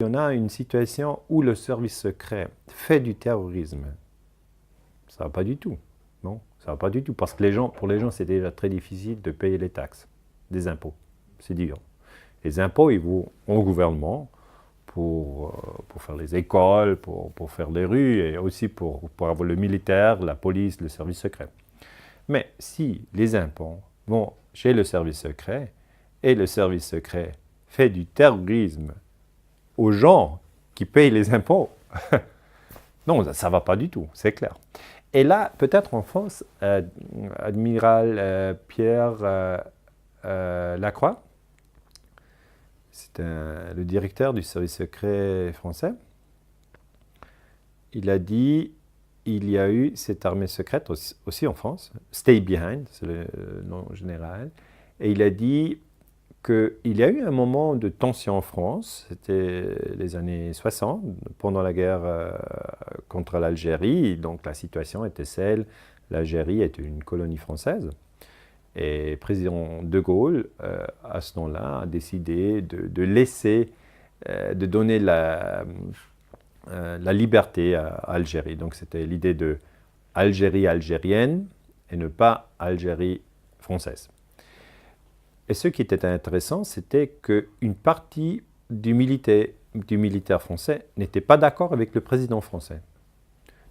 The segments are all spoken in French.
qu'on a une situation où le service secret fait du terrorisme. Ça ne va pas du tout. Non, ça ne va pas du tout. Parce que pour les gens, c'est déjà très difficile de payer les taxes, des impôts. C'est dur. Les impôts, ils vont au gouvernement pour faire les écoles, pour faire les rues et aussi pour avoir le militaire, la police, le service secret. Mais si les impôts vont chez le service secret et le service secret fait du terrorisme aux gens qui payent les impôts, non, ça ne va pas du tout, c'est clair. Et là, peut-être en France, Admiral Pierre Lacroix, c'est le directeur du service secret français, il a dit il y a eu cette armée secrète aussi en France, Stay Behind, c'est le nom général, et il a dit qu'il y a eu un moment de tension en France, c'était les années 60, pendant la guerre contre l'Algérie, donc la situation était celle, l'Algérie était une colonie française, et le président de Gaulle, à ce moment-là, a décidé de laisser, de donner la liberté à Algérie. Donc c'était l'idée de Algérie algérienne et ne pas Algérie française. Et ce qui était intéressant, c'était qu'une partie du militaire français n'était pas d'accord avec le président français.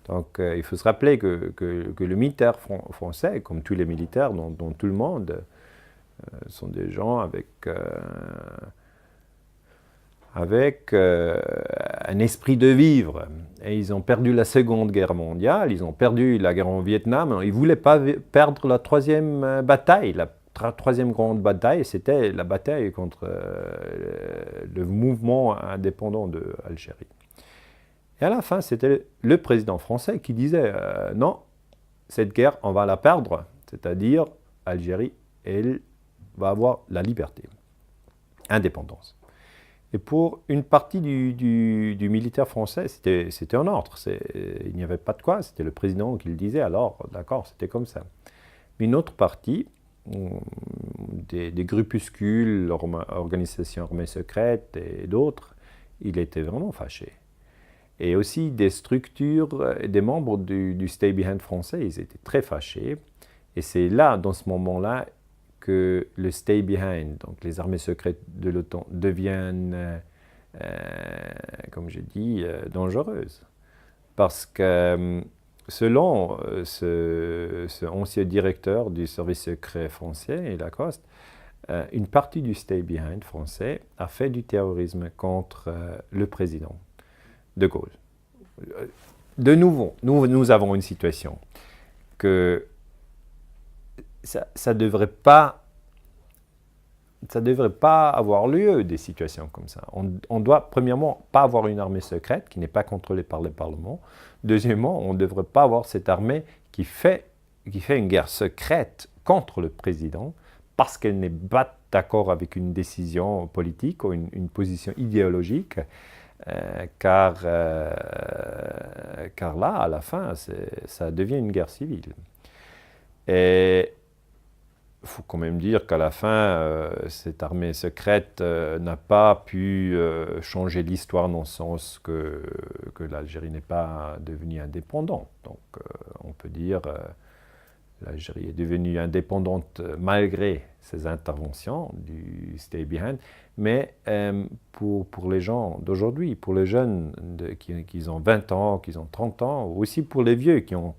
Donc il faut se rappeler que le militaire français, comme tous les militaires dans tout le monde, sont des gens avec un esprit de vivre. Et ils ont perdu la Seconde Guerre mondiale, ils ont perdu la guerre au Vietnam, ils ne voulaient pas perdre la troisième bataille. La troisième grande bataille, c'était la bataille contre le mouvement indépendant de l'Algérie. Et à la fin, c'était le président français qui disait non, cette guerre, on va la perdre, c'est-à-dire l'Algérie, elle va avoir la liberté, indépendance. Et pour une partie du militaire français, c'était en ordre. Il n'y avait pas de quoi, c'était le président qui le disait, alors d'accord, c'était comme ça. Mais une autre partie, des groupuscules, organisations armées secrètes et d'autres, il était vraiment fâché. Et aussi des structures, des membres du Stay Behind français, ils étaient très fâchés. Et c'est là, dans ce moment-là, que le Stay Behind, donc les armées secrètes de l'OTAN, deviennent, comme je dis, dangereuses. Parce que selon ce ancien directeur du service secret français, Lacoste, une partie du Stay Behind français a fait du terrorisme contre le président de Gaulle. De nouveau, nous avons une situation que ça devrait pas avoir lieu, des situations comme ça. On doit, premièrement, pas avoir une armée secrète qui n'est pas contrôlée par le Parlement. Deuxièmement, on ne devrait pas avoir cette armée qui fait une guerre secrète contre le président parce qu'elle n'est pas d'accord avec une décision politique ou une position idéologique. Car là, à la fin, ça devient une guerre civile. Et il faut quand même dire qu'à la fin, cette armée secrète n'a pas pu changer l'histoire dans le sens que l'Algérie n'est pas devenue indépendante. Donc on peut dire l'Algérie est devenue indépendante malgré ces interventions du Stay Behind. Mais pour les gens d'aujourd'hui, pour les jeunes qui ont 20 ans, qui ont 30 ans, ou aussi pour les vieux qui ont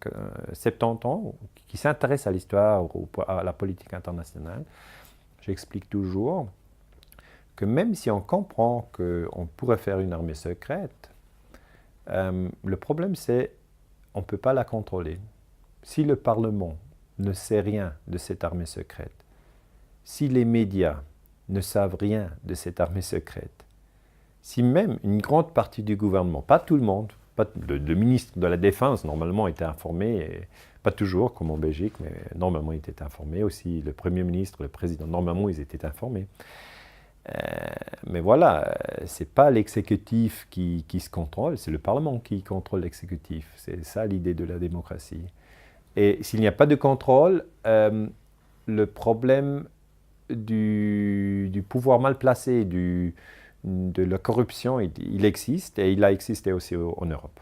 70 ans, qui s'intéressent à l'histoire ou à la politique internationale, j'explique toujours que même si on comprend qu'on pourrait faire une armée secrète, le problème c'est qu'on ne peut pas la contrôler. Si le Parlement ne sait rien de cette armée secrète, si les médias ne savent rien de cette armée secrète, si même une grande partie du gouvernement, pas tout le monde, le ministre de la Défense normalement était informé, et pas toujours comme en Belgique, mais normalement il était informé, aussi le Premier ministre, le Président, normalement ils étaient informés. Mais voilà, ce n'est pas l'exécutif qui se contrôle, c'est le Parlement qui contrôle l'exécutif. C'est ça l'idée de la démocratie. Et s'il n'y a pas de contrôle, le problème du pouvoir mal placé, du de la corruption, il existe et il a existé aussi en Europe.